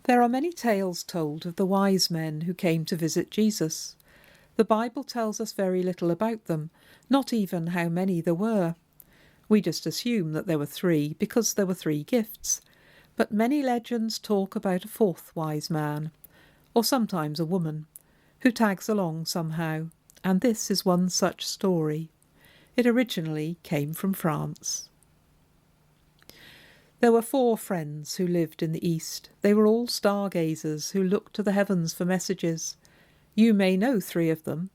There are many tales told of the wise men who came to visit Jesus. The Bible tells us very little about them, not even how many there were. We just assume that there were 3 because there were 3 gifts. But many legends talk about a 4th wise man, or sometimes a woman, who tags along somehow, and this is one such story. It originally came from France. There were 4 friends who lived in the East. They were all stargazers who looked to the heavens for messages. You may know 3 of them,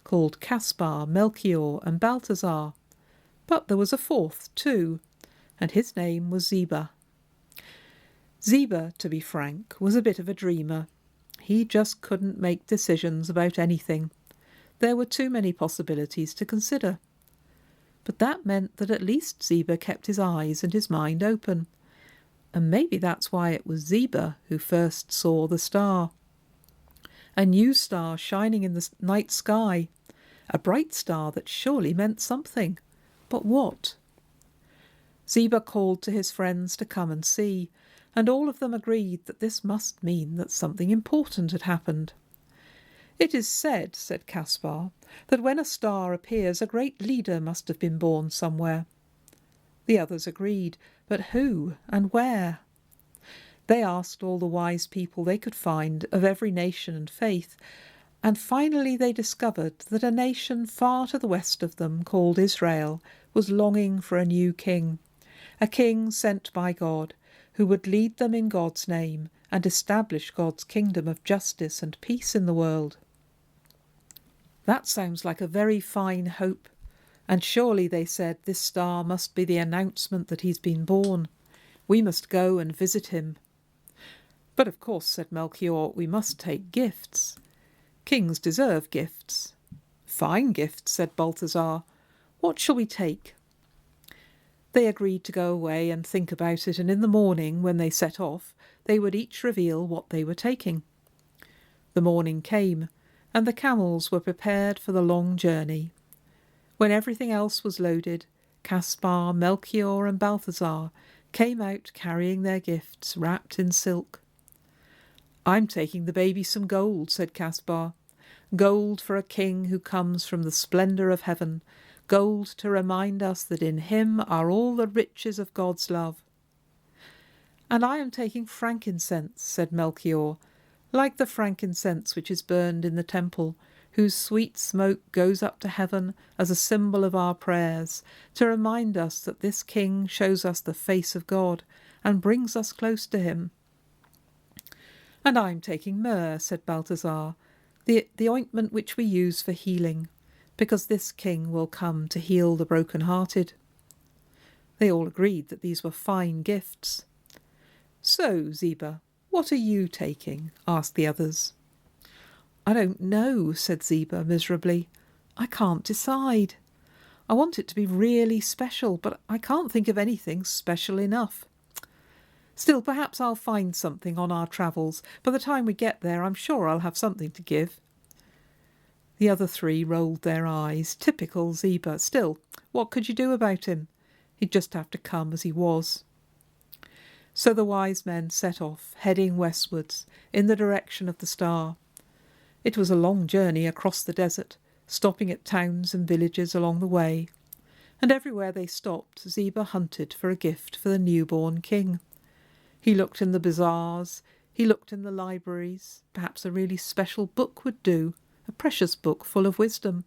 called Caspar, Melchior, and Balthazar. But there was a 4th too, and his name was Ziba. Ziba, to be frank, was a bit of a dreamer. He just couldn't make decisions about anything. There were too many possibilities to consider. But that meant that at least Ziba kept his eyes and his mind open. And maybe that's why it was Ziba who first saw the star. A new star shining in the night sky. A bright star that surely meant something. But what? Ziba called to his friends to come and see, and all of them agreed that this must mean that something important had happened. "It is said," said Caspar, "that when a star appears, a great leader must have been born somewhere." The others agreed, but who and where? They asked all the wise people they could find of every nation and faith, and finally they discovered that a nation far to the west of them, called Israel, was longing for a new king, a king sent by God, who would lead them in God's name and establish God's kingdom of justice and peace in the world. That sounds like a very fine hope, and surely, they said, this star must be the announcement that he's been born. We must go and visit him. But of course, said Melchior, we must take gifts. Kings deserve gifts. Fine gifts, said Balthazar. What shall we take? They agreed to go away and think about it, and in the morning, when they set off, they would each reveal what they were taking. The morning came, and the camels were prepared for the long journey. When everything else was loaded, Caspar, Melchior, and Balthazar came out carrying their gifts wrapped in silk. "I'm taking the baby some gold," said Caspar. "Gold for a king who comes from the splendour of heaven, gold to remind us that in him are all the riches of God's love." "And I am taking frankincense," said Melchior, "like the frankincense which is burned in the temple, whose sweet smoke goes up to heaven as a symbol of our prayers, to remind us that this king shows us the face of God and brings us close to him." "And I'm taking myrrh," said Balthazar, the ointment which we use for healing, because this king will come to heal the broken-hearted." They all agreed that these were fine gifts. "So, Ziba, what are you taking?" asked the others. "I don't know," said Ziba miserably. "I can't decide. I want it to be really special, but I can't think of anything special enough. Still, perhaps I'll find something on our travels. By the time we get there, I'm sure I'll have something to give." The other 3 rolled their eyes. Typical Ziba. Still, what could you do about him? He'd just have to come as he was. So the wise men set off, heading westwards, in the direction of the star. It was a long journey across the desert, stopping at towns and villages along the way. And everywhere they stopped, Ziba hunted for a gift for the newborn king. He looked in the bazaars, he looked in the libraries. Perhaps a really special book would do, a precious book full of wisdom.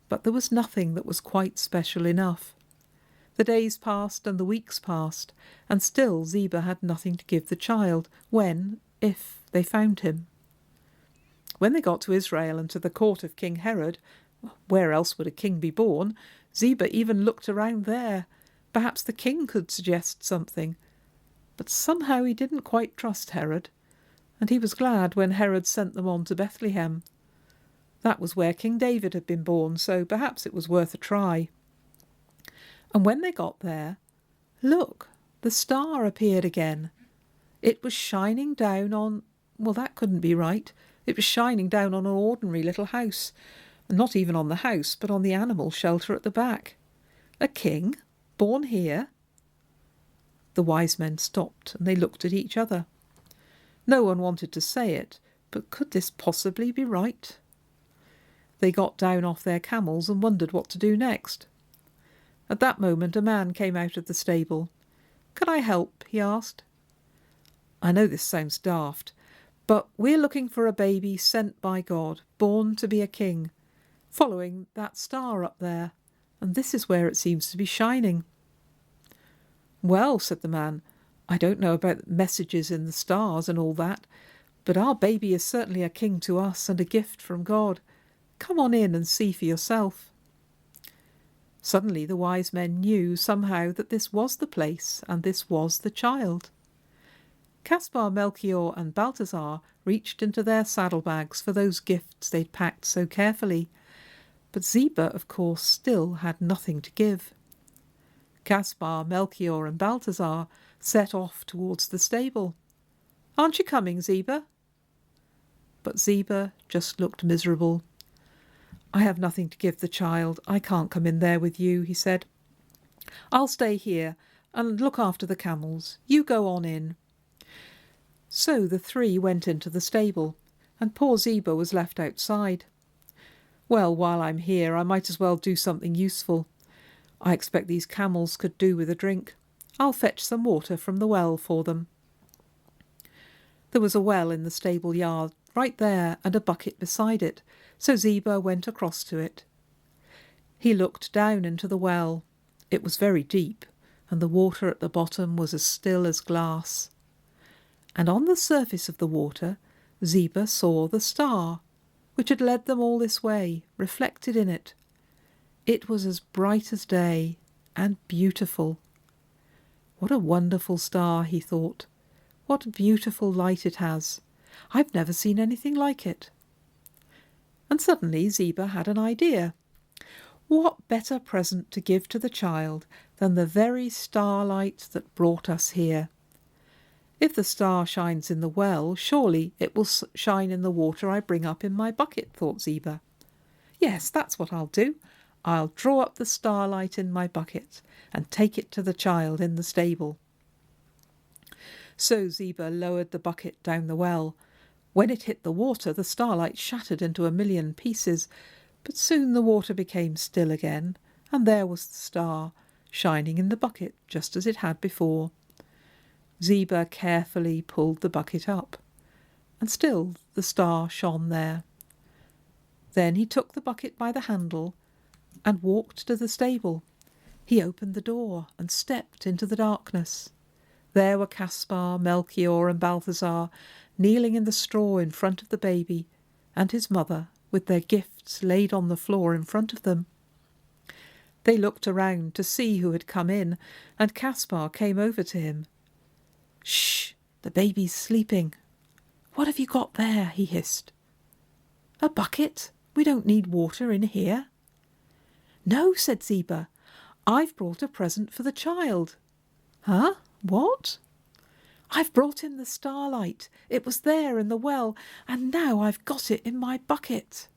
But there was nothing that was quite special enough. The days passed and the weeks passed, and still Ziba had nothing to give the child if they found him. When they got to Israel and to the court of King Herod, where else would a king be born, Ziba even looked around there. Perhaps the king could suggest something. But somehow he didn't quite trust Herod, and he was glad when Herod sent them on to Bethlehem. That was where King David had been born, so perhaps it was worth a try. And when they got there, look, the star appeared again. It was shining down on... well, that couldn't be right. It was shining down on an ordinary little house. Not even on the house, but on the animal shelter at the back. A king? Born here? The wise men stopped, and they looked at each other. No one wanted to say it, but could this possibly be right? They got down off their camels and wondered what to do next. At that moment a man came out of the stable. "Can I help?" he asked. "I know this sounds daft, but we're looking for a baby sent by God, born to be a king, following that star up there, and this is where it seems to be shining." "Well," said the man, "I don't know about messages in the stars and all that, but our baby is certainly a king to us and a gift from God. Come on in and see for yourself." Suddenly the wise men knew somehow that this was the place and this was the child. Caspar, Melchior and Balthazar reached into their saddlebags for those gifts they'd packed so carefully, but Ziba, of course, still had nothing to give. Caspar, Melchior and Balthazar set off towards the stable. "Aren't you coming, Ziba?" But Ziba just looked miserable. "I have nothing to give the child. I can't come in there with you," he said. "I'll stay here and look after the camels. You go on in." So the three went into the stable, and poor Ziba was left outside. "Well, while I'm here, I might as well do something useful. I expect these camels could do with a drink. I'll fetch some water from the well for them." There was a well in the stable yard right there and a bucket beside it, so Ziba went across to it. He looked down into the well. It was very deep, and the water at the bottom was as still as glass. And on the surface of the water Ziba saw the star, which had led them all this way, reflected in it. It was as bright as day, and beautiful. "What a wonderful star," he thought. "What beautiful light it has. I've never seen anything like it." And suddenly Ziba had an idea. What better present to give to the child than the very starlight that brought us here? If the star shines in the well, surely it will shine in the water I bring up in my bucket, thought Ziba. Yes, that's what I'll do. I'll draw up the starlight in my bucket and take it to the child in the stable. So Ziba lowered the bucket down the well. When it hit the water, the starlight shattered into a million pieces, but soon the water became still again, and there was the star, shining in the bucket just as it had before. Ziba carefully pulled the bucket up, and still the star shone there. Then he took the bucket by the handle and walked to the stable. He opened the door and stepped into the darkness. There were Caspar, Melchior and Balthazar, kneeling in the straw in front of the baby, and his mother, with their gifts laid on the floor in front of them. They looked around to see who had come in, and Caspar came over to him. "Shh! The baby's sleeping." "What have you got there?" he hissed. "A bucket. We don't need water in here." "No," said Ziba. "I've brought a present for the child." "Huh? What?" "I've brought him the starlight. It was there in the well, and now I've got it in my bucket."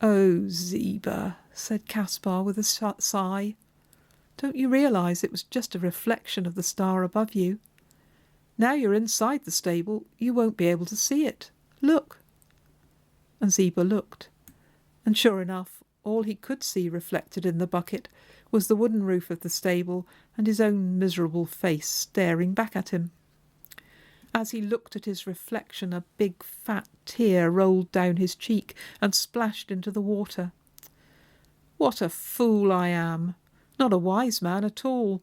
"Oh, Ziba," said Caspar with a sigh. "Don't you realise it was just a reflection of the star above you? Now you're inside the stable, you won't be able to see it. Look." And Ziba looked, and sure enough, all he could see reflected in the bucket was the wooden roof of the stable and his own miserable face staring back at him. As he looked at his reflection, a big fat tear rolled down his cheek and splashed into the water. "What a fool I am! Not a wise man at all.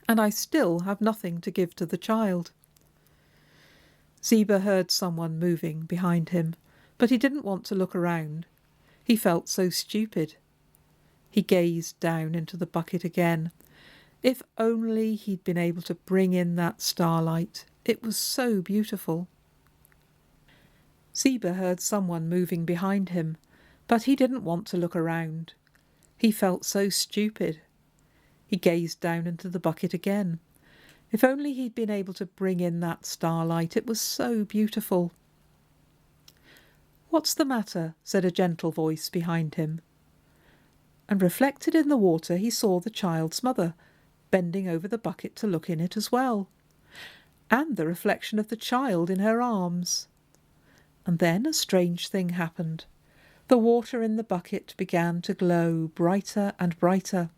And I still have nothing to give to the child." Ziba heard someone moving behind him, but he didn't want to look around. He felt so stupid. He gazed down into the bucket again. If only he'd been able to bring in that starlight. It was so beautiful. Ziba heard someone moving behind him, but he didn't want to look around. He felt so stupid. He gazed down into the bucket again. If only he'd been able to bring in that starlight. It was so beautiful. "What's the matter?" said a gentle voice behind him. And reflected in the water he saw the child's mother, bending over the bucket to look in it as well. and the reflection of the child in her arms. And then a strange thing happened. The water in the bucket began to glow brighter and brighter.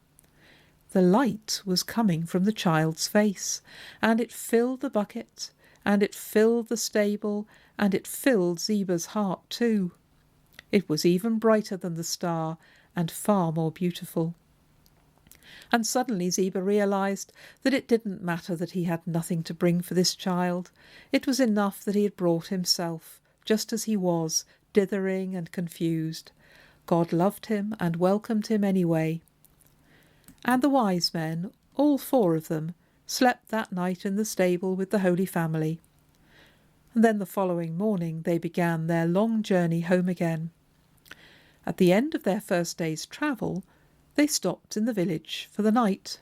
The light was coming from the child's face, and it filled the bucket, and it filled the stable, and it filled Ziba's heart too. It was even brighter than the star, and far more beautiful. And suddenly Ziba realised that it didn't matter that he had nothing to bring for this child. It was enough that he had brought himself, just as he was, dithering and confused. God loved him and welcomed him anyway. And the wise men, all 4 of them, slept that night in the stable with the Holy Family. And then the following morning they began their long journey home again. At the end of their first day's travel, they stopped in the village for the night.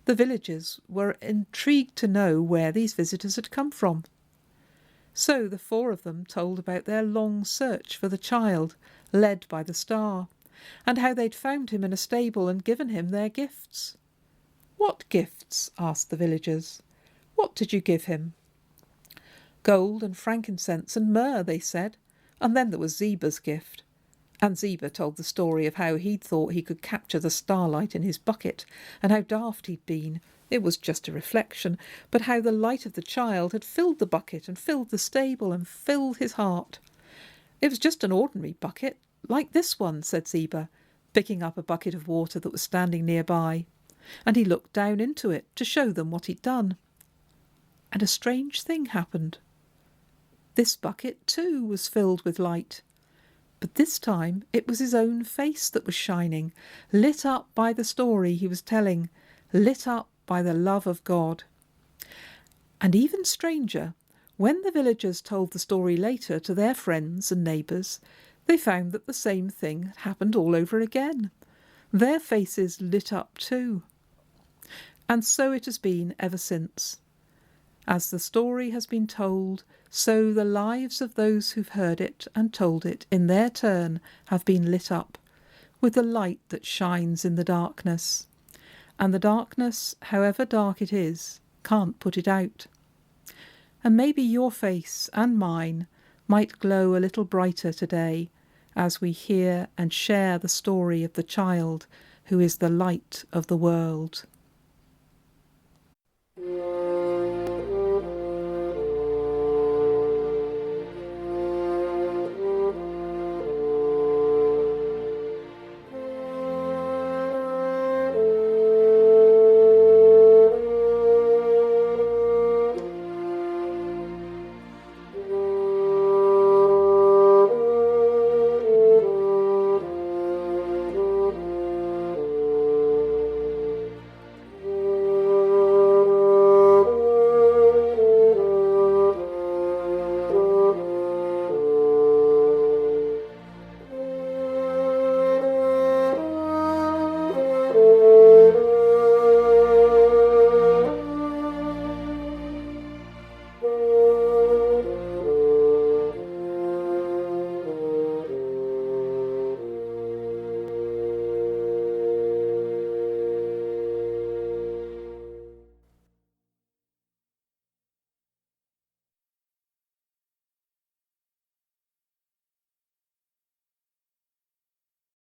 The villagers were intrigued to know where these visitors had come from. So the 4 of them told about their long search for the child, led by the star, and how they'd found him in a stable and given him their gifts. "What gifts?" asked the villagers. "What did you give him?" "Gold and frankincense and myrrh," they said, and then there was Ziba's gift. And Ziba told the story of how he'd thought he could capture the starlight in his bucket, and how daft he'd been. It was just a reflection, but how the light of the child had filled the bucket and filled the stable and filled his heart. "It was just an ordinary bucket, like this one," said Ziba, picking up a bucket of water that was standing nearby, and he looked down into it to show them what he'd done. And a strange thing happened. This bucket too was filled with light. But this time it was his own face that was shining, lit up by the story he was telling, lit up by the love of God. And even stranger, when the villagers told the story later to their friends and neighbours, they found that the same thing had happened all over again. Their faces lit up too. And so it has been ever since. As the story has been told, so the lives of those who've heard it and told it in their turn have been lit up with the light that shines in the darkness. And the darkness, however dark it is, can't put it out. And maybe your face and mine might glow a little brighter today as we hear and share the story of the child who is the light of the world.